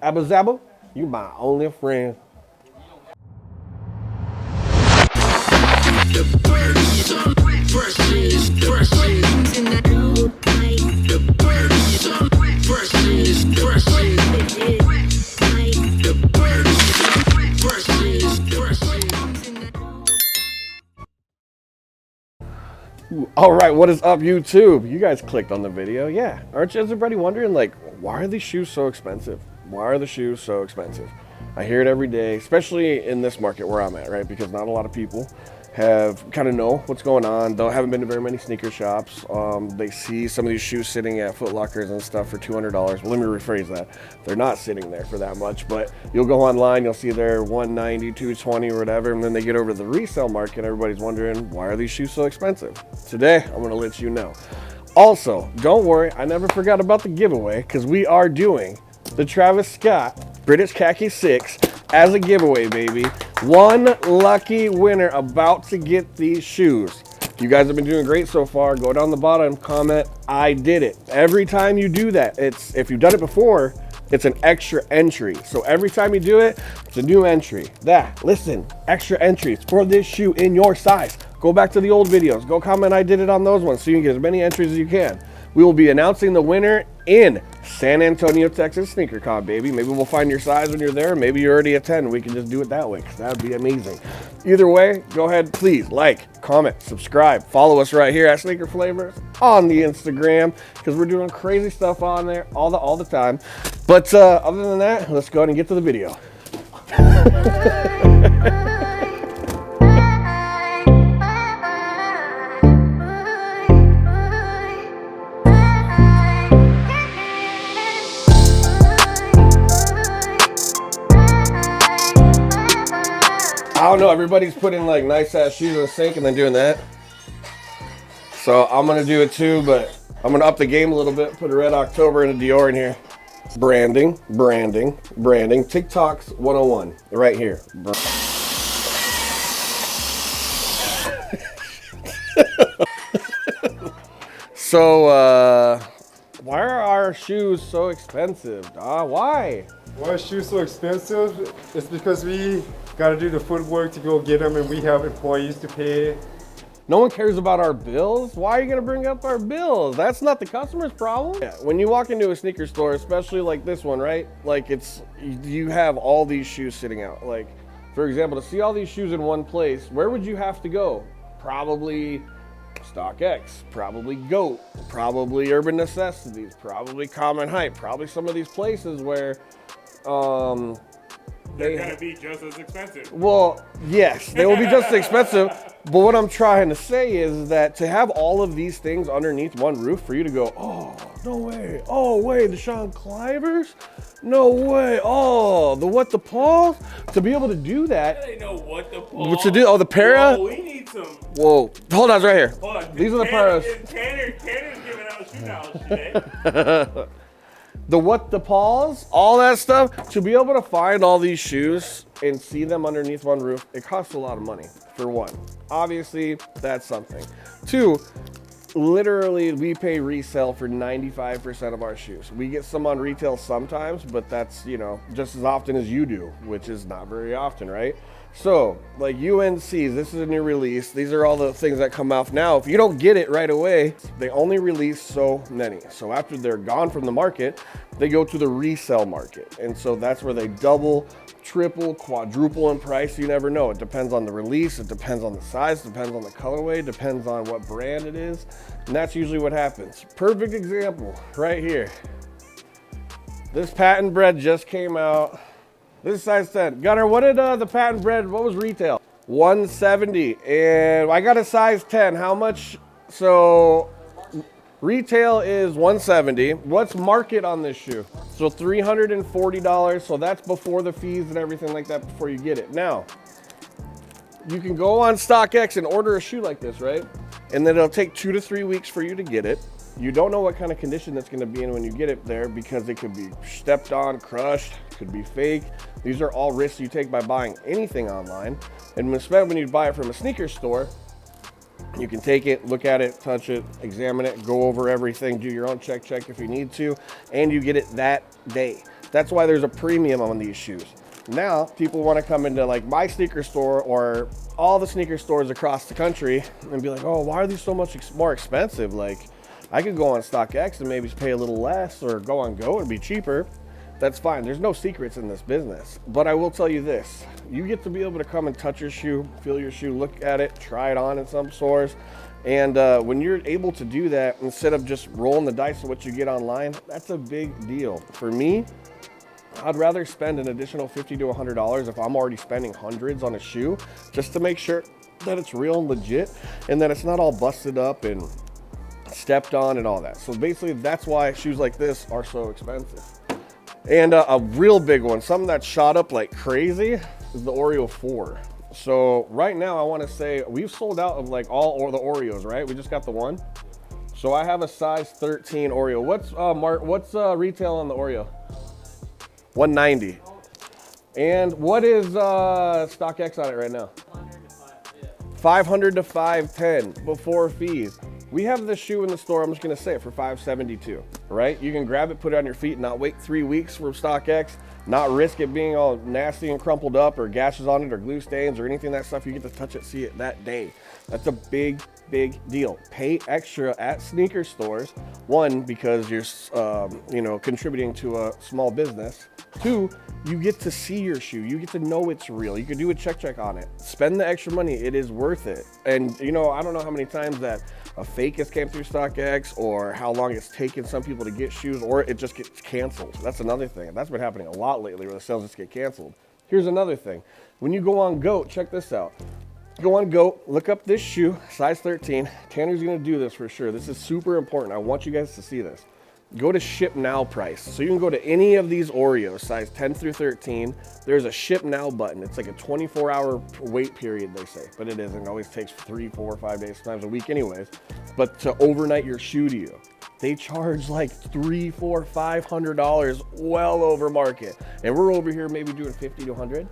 Abba Zabba, you my only friend. All right, what is up, YouTube? You guys clicked on the video, yeah. Aren't you everybody wondering, like, why are these shoes so expensive? Why are the shoes so expensive? I hear it every day, especially in this market where I'm at, right? Because not a lot of people have kind of know what's going on. They haven't been to very many sneaker shops. They see some of these shoes sitting at Foot Lockers and stuff for $200. Well, let me rephrase that. They're not sitting there for that much, but you'll go online, you'll see they're $190, $220 or whatever, and then they get over to the resale market. Everybody's wondering, why are these shoes so expensive? Today, I'm gonna let you know. Also, don't worry, I never forgot about the giveaway, because we are doing the Travis Scott British Khaki 6 as a giveaway, baby. One lucky winner about to get these shoes. You guys have been doing great so far. Go down the bottom, comment, I did it. Every time you do that, if you've done it before, it's an extra entry. So every time you do it, it's a new entry. Listen, extra entries for this shoe in your size. Go back to the old videos. Go comment, I did it on those ones so you can get as many entries as you can. We will be announcing the winner in San Antonio, Texas Sneaker Con, baby. Maybe we'll find your size when you're there. Maybe you're already a 10. We can just do it that way, because that'd be amazing. Either way, go ahead, please like, comment, subscribe, follow us right here at Sneaker Flavorz on the Instagram, because we're doing crazy stuff on there all the time. But other than that, let's go ahead and get to the video. I don't know, everybody's putting like nice ass shoes in the sink and then doing that. So I'm gonna do it too, but I'm gonna up the game a little bit, put a Red October and a Dior in here. Branding. TikTok's 101, right here. So, why are our shoes so expensive? Why? Why are shoes so expensive? It's because we got to do the footwork to go get them, and we have employees to pay. No one cares about our bills. Why are you gonna bring up our bills? That's not the customer's problem. Yeah, when you walk into a sneaker store, especially like this one, right? Like you have all these shoes sitting out. Like, for example, to see all these shoes in one place, where would you have to go? Probably StockX, probably GOAT, probably Urban Necessities, probably Common Hype, probably some of these places where they're gonna be just as expensive. Well, yes, they will be just as expensive. But what I'm trying to say is that to have all of these things underneath one roof for you to go, oh, no way. Oh, wait, the Sean Clivers? No way. Oh, the what the Pauls? To be able to do that. They know what the Pauls. What to do? Oh, the para? Whoa, we need some. Whoa. Hold on, it's right here. But these are the paras. Tanner's giving out shoe knowledge today. The what the paws, all that stuff, to be able to find all these shoes and see them underneath one roof, it costs a lot of money, for one. Obviously, that's something. Two, literally, we pay resale for 95% of our shoes. We get some on retail sometimes, but that's, you know, just as often as you do, which is not very often, right? So, like UNC's, this is a new release. These are all the things that come out now. If you don't get it right away, they only release so many. So after they're gone from the market, they go to the resale market. And so that's where they double, triple, quadruple in price. You never know. It depends on the release. It depends on the size. It depends on the colorway. It depends on what brand it is. And that's usually what happens. Perfect example right here. This patent bread just came out. This is size 10. Gunner, what did the patent bread, what was retail? 170, and I got a size 10. How much? So retail is 170. What's market on this shoe? So $340. So that's before the fees and everything like that before you get it. Now, you can go on StockX and order a shoe like this, right? And then it'll take 2 to 3 weeks for you to get it. You don't know what kind of condition it's going to be in when you get it there, because it could be stepped on, crushed, could be fake. These are all risks you take by buying anything online. And when you buy it from a sneaker store, You can take it, look at it, touch it, examine it, go over everything, do your own check if you need to, and you get it that day. That's why there's a premium on these shoes. Now, people want to come into like my sneaker store or all the sneaker stores across the country and be like, oh, why are these so much more expensive? Like, I could go on StockX and maybe pay a little less, or go on Go and be cheaper. That's fine. There's no secrets in this business. But I will tell you this, you get to be able to come and touch your shoe, feel your shoe, look at it, try it on in some stores. And when you're able to do that, instead of just rolling the dice of what you get online, that's a big deal. For me, I'd rather spend an additional $50 to $100 if I'm already spending hundreds on a shoe, just to make sure that it's real and legit, and that it's not all busted up and stepped on and all that. So basically, that's why shoes like this are so expensive. And a real big one, something that shot up like crazy, is the Oreo 4. So right now, I want to say we've sold out of like all the Oreos, right? We just got the one. So I have a size 13 Oreo. What's retail on the Oreo? 190. And what is StockX on it right now? 500 to 510 before fees. We have this shoe in the store, I'm just gonna say it, for $572, right? You can grab it, put it on your feet, not wait 3 weeks for StockX, not risk it being all nasty and crumpled up or gashes on it or glue stains or anything of that stuff. You get to touch it, see it that day. That's a big deal. Pay extra at sneaker stores. One, because you're contributing to a small business. Two, you get to see your shoe. You get to know it's real. You can do a check on it. Spend the extra money. It is worth it. And I don't know how many times that a fake has came through StockX, or how long it's taken some people to get shoes, or it just gets canceled. That's another thing. That's been happening a lot lately, where the sales just get canceled. Here's another thing. When you go on Goat, check this out. Go on Goat, look up this shoe, size 13. Tanner's gonna do this for sure. This is super important. I want you guys to see this. Go to ship now price. So you can go to any of these Oreos, size 10 through 13. There's a ship now button. It's like a 24-hour wait period, they say, but it isn't. It always takes 3, 4, 5 days, sometimes a week anyways. But to overnight your shoe to you, they charge like $300, $400, $500, well over market. And we're over here maybe doing 50 to 100.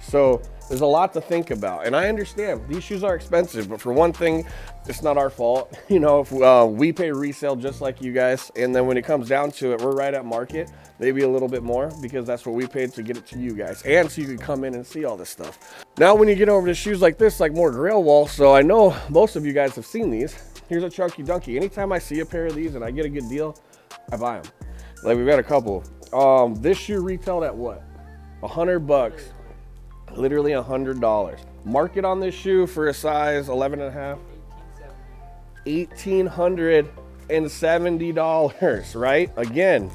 So there's a lot to think about. And I understand these shoes are expensive, but for one thing, it's not our fault. If we pay resale just like you guys. And then when it comes down to it, we're right at market, maybe a little bit more, because that's what we paid to get it to you guys. And so you can come in and see all this stuff. Now, when you get over to shoes like this, like more Grail Wall, so I know most of you guys have seen these. Here's a chunky dunky. Anytime I see a pair of these and I get a good deal, I buy them. Like, we've got a couple. This shoe retailed at what? $100. Literally $100. Market on this shoe for a size 11.5, $1,870, right? Again,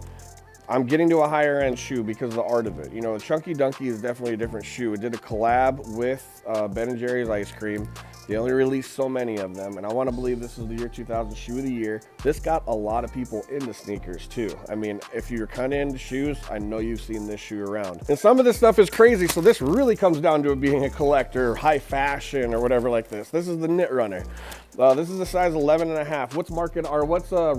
I'm getting to a higher end shoe because of the art of it. The Chunky Dunky is definitely a different shoe. It did a collab with Ben & Jerry's ice cream. They only released so many of them, and I want to believe this is the year 2000 shoe of the year. This got a lot of people into sneakers too. I mean, if you're kind of into shoes, I know you've seen this shoe around. And some of this stuff is crazy, so this really comes down to it being a collector, high fashion, or whatever like this. This is the Knit Runner. This is a size 11.5. What's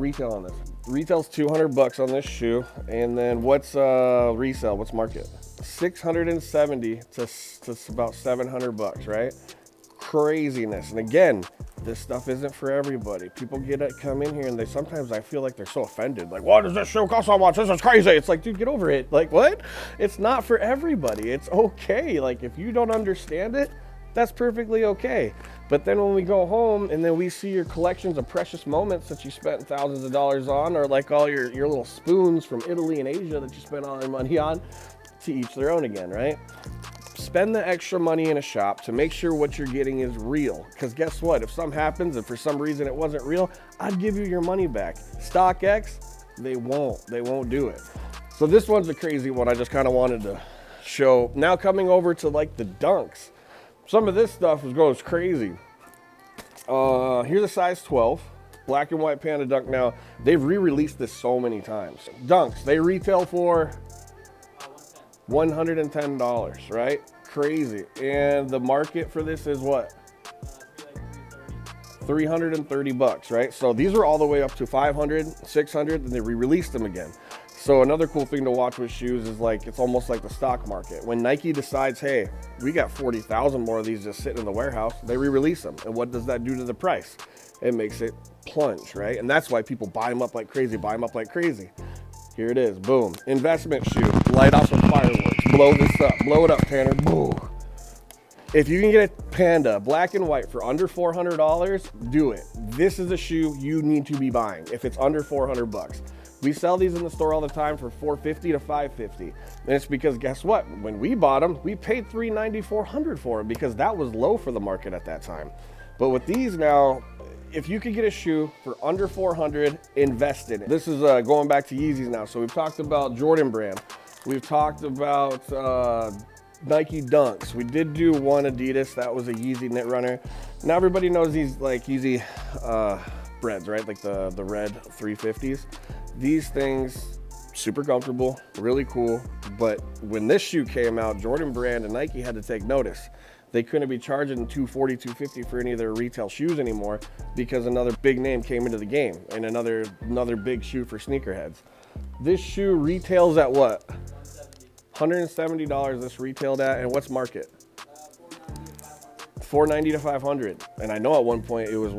retail on this? Retail's $200 on this shoe, and then what's resale? What's market? $670 to about $700, right? Craziness. And again, this stuff isn't for everybody. People come in here and sometimes I feel like they're so offended. Like, why does this shoe cost so much? This is crazy. It's like, dude, get over it. Like, what? It's not for everybody. It's okay. Like, if you don't understand it, that's perfectly okay. But then when we go home and then we see your collections of precious moments that you spent thousands of dollars on, or like all your little spoons from Italy and Asia that you spent all your money on, to each their own again, right? Spend the extra money in a shop to make sure what you're getting is real. Because guess what? If something happens and for some reason it wasn't real, I'd give you your money back. StockX, they won't do it. So this one's a crazy one. I just kind of wanted to show. Now coming over to like the dunks. Some of this stuff goes crazy. Here's a size 12. Black and white panda dunk. Now, they've re-released this so many times. Dunks, they retail for $110, right? Crazy. And the market for this is what? $330, right? So these are all the way up to $500, $600, and they re-released them again. So another cool thing to watch with shoes is like, it's almost like the stock market. When Nike decides, hey, we got 40,000 more of these just sitting in the warehouse, they re-release them. And what does that do to the price? It makes it plunge, right? And that's why people buy them up like crazy, Here it is, boom. Investment shoe, light off some fireworks. Blow this up, blow it up, Tanner, boom. If you can get a Panda, black and white, for under $400, do it. This is a shoe you need to be buying if it's under 400 bucks. We sell these in the store all the time for $450 to $550. And it's because guess what? When we bought them, we paid $390, $400 for them because that was low for the market at that time. But with these now, if you could get a shoe for under 400, invest in it. This is going back to Yeezys now. So we've talked about Jordan brand. We've talked about Nike Dunks. We did do one Adidas. That was a Yeezy knit runner. Now everybody knows these like Yeezy breads, right? Like the red 350s. These things, super comfortable, really cool. But when this shoe came out, Jordan brand and Nike had to take notice. They couldn't be charging $240, $250 for any of their retail shoes anymore because another big name came into the game and another big shoe for sneakerheads. This shoe retails at what? $170 this retailed at, and what's market? $490 to $500. And I know at one point it was a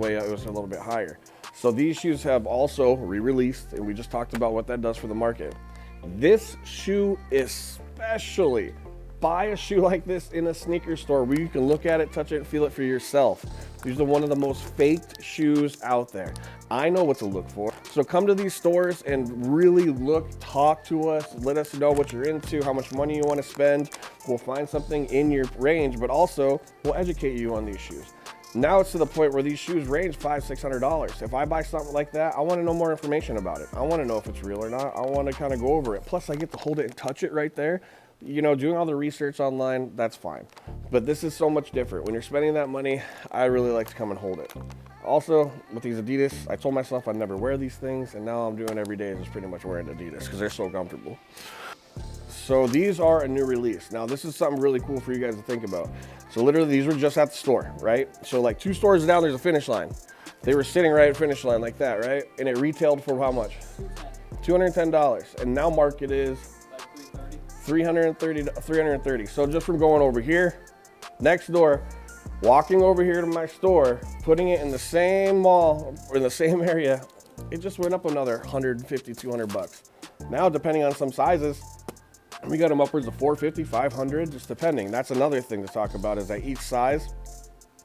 little bit higher. So these shoes have also re-released, and we just talked about what that does for the market. This shoe especially, buy a shoe like this in a sneaker store where you can look at it, touch it, and feel it for yourself. These are one of the most faked shoes out there. I know what to look for. So come to these stores and really look, talk to us, let us know what you're into, how much money you want to spend. We'll find something in your range, but also we'll educate you on these shoes. Now it's to the point where these shoes range $500, $600. If I buy something like that, I want to know more information about it. I want to know if it's real or not. I want to kind of go over it. Plus I get to hold it and touch it right there. You know, doing all the research online, that's fine. But this is so much different. When you're spending that money, I really like to come and hold it. Also, with these Adidas, I told myself I'd never wear these things, and now I'm doing every day is pretty much wearing Adidas because they're so comfortable. So these are a new release. Now, this is something really cool for you guys to think about. So literally, these were just at the store, right? So like 2 stores down, there's a Finish Line. They were sitting right at Finish Line like that, right? And it retailed for how much? $210. And now market is $330. So just from going over here, next door, walking over here to my store, putting it in the same mall or in the same area, it just went up another $150, 200 bucks. Now, depending on some sizes, we got them upwards of $450, $500, just depending. That's another thing to talk about is that each size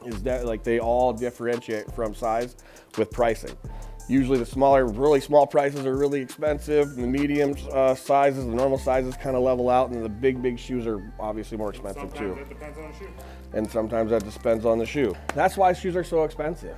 is that like they all differentiate from size with pricing. Usually the smaller, really small prices are really expensive. The medium sizes, the normal sizes kind of level out, and the big shoes are obviously more expensive too. Sometimes it depends on the shoe. And sometimes that depends on the shoe. That's why shoes are so expensive.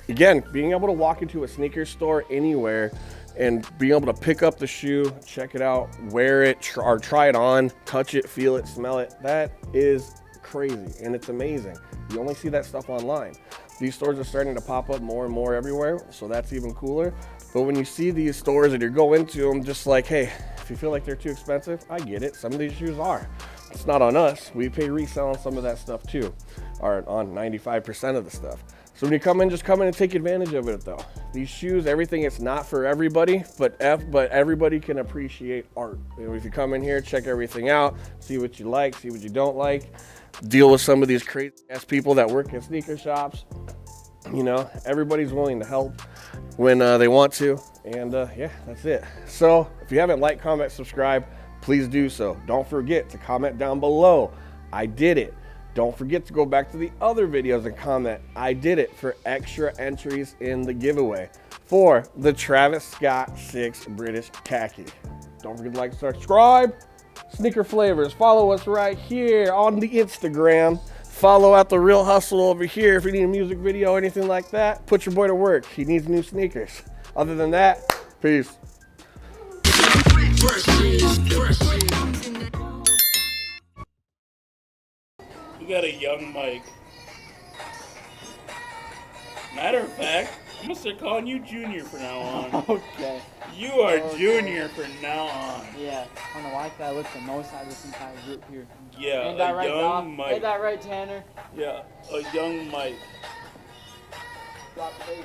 Again, being able to walk into a sneaker store anywhere and being able to pick up the shoe, check it out, wear it, or try it on, touch it, feel it, smell it, that is crazy and it's amazing. You only see that stuff online. These stores are starting to pop up more and more everywhere, so that's even cooler. But when you see these stores and you go into them just like, hey, if you feel like they're too expensive, I get it. Some of these shoes are. It's not on us. We pay resale on some of that stuff too, or on 95% of the stuff. So when you come in, just come in and take advantage of it though. These shoes, everything, it's not for everybody, but everybody can appreciate art. You know, if you come in here, check everything out, see what you like, see what you don't like, deal with some of these crazy ass people that work in sneaker shops. You know, everybody's willing to help when they want to. And yeah, that's it. So if you haven't liked, comment, subscribe, please do so. Don't forget to comment down below. I did it. Don't forget to go back to the other videos and comment, I did it, for extra entries in the giveaway for the Travis Scott 6 British Khaki. Don't forget to like, subscribe, Sneaker Flavorz. Follow us right here on the Instagram. Follow out the Real Hustle over here. If you need a music video or anything like that, put your boy to work. He needs new sneakers. Other than that, peace. You got a young Mike. Matter of fact, I'm gonna start calling you Junior from now on. Okay. You are Okay. Junior from now on. Yeah, on the white guy looks the most out of this entire group here. Yeah, Ain't that a right, young Doc? Mike. Ain't that right, Tanner? Yeah, a young Mike. Drop the bass.